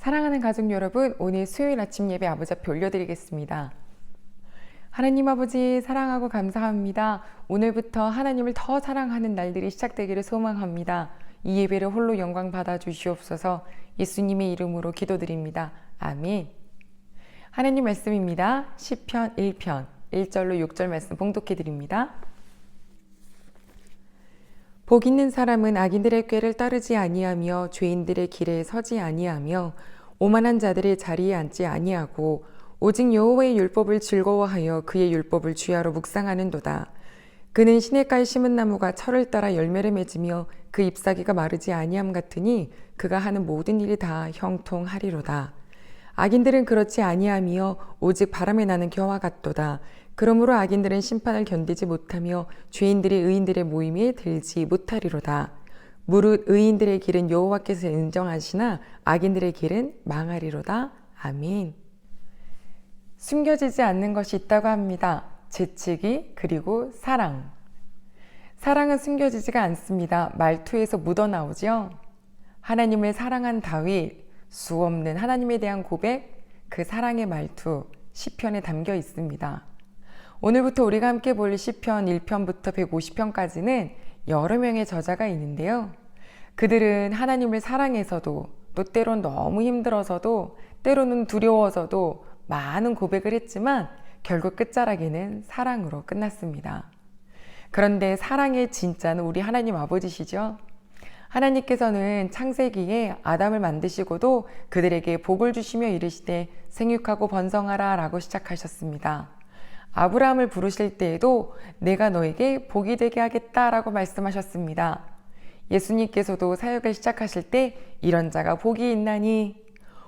사랑하는 가족 여러분, 오늘 수요일 아침 예배 아버지 앞에 올려드리겠습니다. 하나님 아버지 사랑하고 감사합니다. 오늘부터 하나님을 더 사랑하는 날들이 시작되기를 소망합니다. 이 예배를 홀로 영광 받아 주시옵소서. 예수님의 이름으로 기도드립니다. 아멘. 하나님 말씀입니다. 시편 1편 1절로 6절 말씀 봉독해 드립니다. 복 있는 사람은 악인들의 꾀를 따르지 아니하며 죄인들의 길에 서지 아니하며 오만한 자들의 자리에 앉지 아니하고 오직 여호와의 율법을 즐거워하여 그의 율법을 주야로 묵상하는도다. 그는 시냇가에 심은 나무가 철을 따라 열매를 맺으며 그 잎사귀가 마르지 아니함 같으니 그가 하는 모든 일이 다 형통하리로다. 악인들은 그렇지 아니하며 오직 바람에 나는 겨와 같도다. 그러므로 악인들은 심판을 견디지 못하며 죄인들이 의인들의 모임에 들지 못하리로다. 무릇 의인들의 길은 여호와께서 인정하시나 악인들의 길은 망하리로다. 아멘. 숨겨지지 않는 것이 있다고 합니다. 재치기 그리고 사랑. 사랑은 숨겨지지가 않습니다. 말투에서 묻어나오죠. 하나님을 사랑한 다윗, 수없는 하나님에 대한 고백, 그 사랑의 말투 시편에 담겨 있습니다. 오늘부터 우리가 함께 볼 시편 1편부터 150편까지는 여러 명의 저자가 있는데요. 그들은 하나님을 사랑해서도 또 때론 너무 힘들어서도 때로는 두려워서도 많은 고백을 했지만 결국 끝자락에는 사랑으로 끝났습니다. 그런데 사랑의 진짜는 우리 하나님 아버지시죠. 하나님께서는 창세기에 아담을 만드시고도 그들에게 복을 주시며 이르시되 생육하고 번성하라 라고 시작하셨습니다. 아브라함을 부르실 때에도 내가 너에게 복이 되게 하겠다라고 말씀하셨습니다. 예수님께서도 사역을 시작하실 때 이런 자가 복이 있나니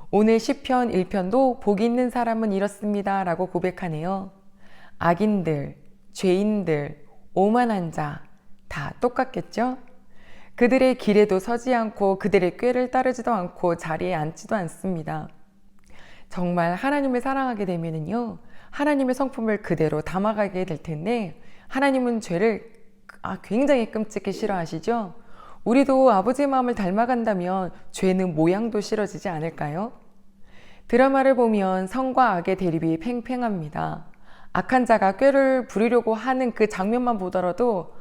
오늘 시편 1편도 복이 있는 사람은 이렇습니다 라고 고백하네요. 악인들, 죄인들, 오만한 자 다 똑같겠죠? 그들의 길에도 서지 않고 그들의 꾀를 따르지도 않고 자리에 앉지도 않습니다. 정말 하나님을 사랑하게 되면요, 하나님의 성품을 그대로 담아가게 될 텐데 하나님은 죄를 굉장히 끔찍히 싫어하시죠? 우리도 아버지의 마음을 닮아간다면 죄는 모양도 싫어지지 않을까요? 드라마를 보면 성과 악의 대립이 팽팽합니다. 악한 자가 꾀를 부리려고 하는 그 장면만 보더라도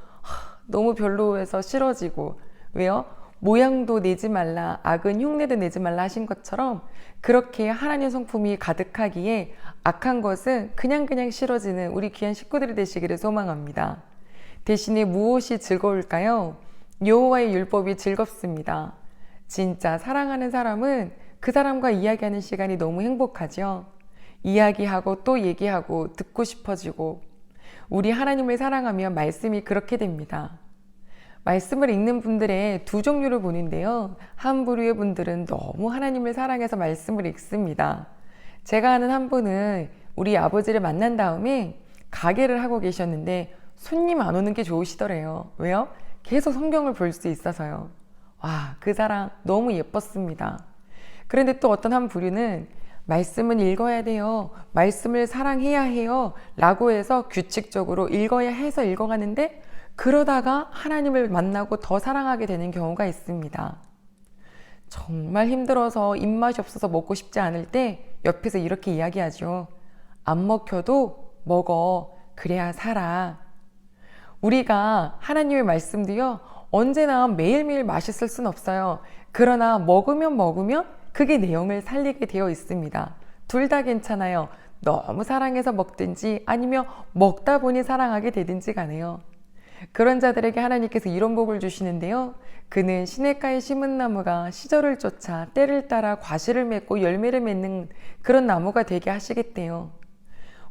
너무 별로해서 싫어지고, 왜요? 모양도 내지 말라, 악은 흉내도 내지 말라 하신 것처럼 그렇게 하나님 성품이 가득하기에 악한 것은 그냥 싫어지는 우리 귀한 식구들이 되시기를 소망합니다. 대신에 무엇이 즐거울까요? 여호와의 율법이 즐겁습니다. 진짜 사랑하는 사람은 그 사람과 이야기하는 시간이 너무 행복하죠. 이야기하고 또 얘기하고 듣고 싶어지고, 우리 하나님을 사랑하면 말씀이 그렇게 됩니다. 말씀을 읽는 분들의 두 종류를 보는데요. 한 부류의 분들은 너무 하나님을 사랑해서 말씀을 읽습니다. 제가 아는 한 분은 우리 아버지를 만난 다음에 가게를 하고 계셨는데 손님 안 오는 게 좋으시더래요. 왜요? 계속 성경을 볼 수 있어서요. 와, 그 사랑 너무 예뻤습니다. 그런데 또 어떤 한 부류는 말씀은 읽어야 돼요. 말씀을 사랑해야 해요. 라고 해서 규칙적으로 읽어야 해서 읽어가는데 그러다가 하나님을 만나고 더 사랑하게 되는 경우가 있습니다. 정말 힘들어서 입맛이 없어서 먹고 싶지 않을 때 옆에서 이렇게 이야기하죠. 안 먹혀도 먹어. 그래야 살아. 우리가 하나님의 말씀도요, 언제나 매일매일 맛있을 순 없어요. 그러나 먹으면 그게 내용을 살리게 되어 있습니다. 둘 다 괜찮아요. 너무 사랑해서 먹든지 아니면 먹다 보니 사랑하게 되든지 간에요. 그런 자들에게 하나님께서 이런 복을 주시는데요. 그는 시냇가에 심은 나무가 시절을 쫓아 때를 따라 과실을 맺고 열매를 맺는 그런 나무가 되게 하시겠대요.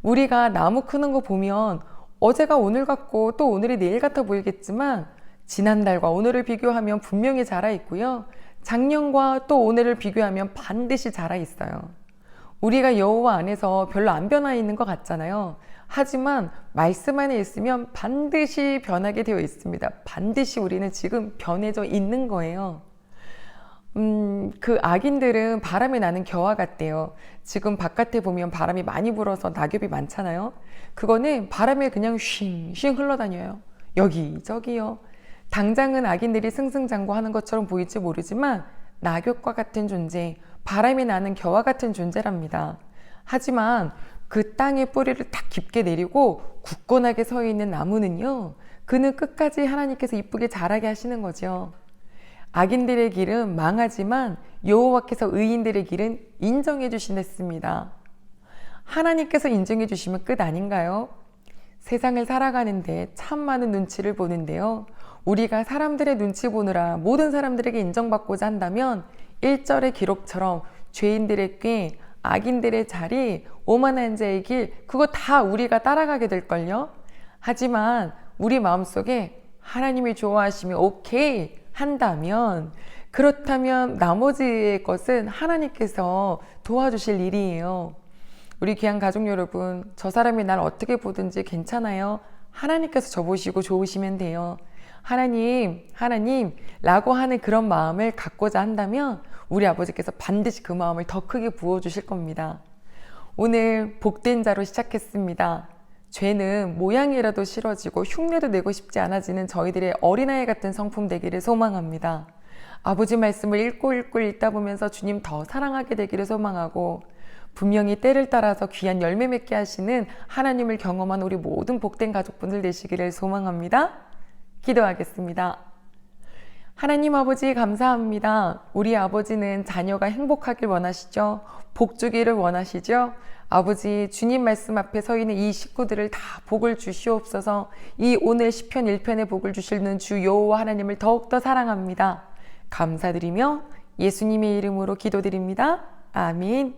우리가 나무 크는 거 보면 어제가 오늘 같고 또 오늘이 내일 같아 보이겠지만 지난달과 오늘을 비교하면 분명히 자라 있고요. 작년과 또 오늘을 비교하면 반드시 자라 있어요. 우리가 여호와 안에서 별로 안 변화 있는 것 같잖아요. 하지만 말씀 안에 있으면 반드시 변하게 되어 있습니다. 반드시 우리는 지금 변해져 있는 거예요. 그 악인들은 바람에 나는 겨와 같대요. 지금 바깥에 보면 바람이 많이 불어서 낙엽이 많잖아요. 그거는 바람에 그냥 쉥쉥 흘러다녀요. 여기저기요. 당장은 악인들이 승승장구하는 것처럼 보일지 모르지만 낙엽과 같은 존재, 바람이 나는 겨와 같은 존재랍니다. 하지만 그 땅의 뿌리를 딱 깊게 내리고 굳건하게 서 있는 나무는요, 그는 끝까지 하나님께서 이쁘게 자라게 하시는 거죠. 악인들의 길은 망하지만 여호와께서 의인들의 길은 인정해 주시냈습니다. 하나님께서 인정해 주시면 끝 아닌가요? 세상을 살아가는데 참 많은 눈치를 보는데요. 우리가 사람들의 눈치 보느라 모든 사람들에게 인정받고자 한다면 1절의 기록처럼 죄인들에게 악인들의 자리, 오만한 자의 길, 그거 다 우리가 따라가게 될걸요. 하지만 우리 마음속에 하나님이 좋아하시면 오케이 한다면, 그렇다면 나머지의 것은 하나님께서 도와주실 일이에요. 우리 귀한 가족 여러분, 저 사람이 날 어떻게 보든지 괜찮아요. 하나님께서 저 보시고 좋으시면 돼요. 하나님 라고 하는 그런 마음을 갖고자 한다면 우리 아버지께서 반드시 그 마음을 더 크게 부어주실 겁니다. 오늘 복된 자로 시작했습니다. 죄는 모양이라도 싫어지고 흉내도 내고 싶지 않아지는 저희들의 어린아이 같은 성품 되기를 소망합니다. 아버지 말씀을 읽고 읽다 보면서 주님 더 사랑하게 되기를 소망하고, 분명히 때를 따라서 귀한 열매 맺게 하시는 하나님을 경험한 우리 모든 복된 가족분들 되시기를 소망합니다. 기도하겠습니다. 하나님 아버지 감사합니다. 우리 아버지는 자녀가 행복하길 원하시죠? 복 주기를 원하시죠? 아버지, 주님 말씀 앞에 서 있는 이 식구들을 다 복을 주시옵소서. 이 오늘 시편 1편에 복을 주시는 주 여호와 하나님을 더욱더 사랑합니다. 감사드리며 예수님의 이름으로 기도드립니다. 아멘.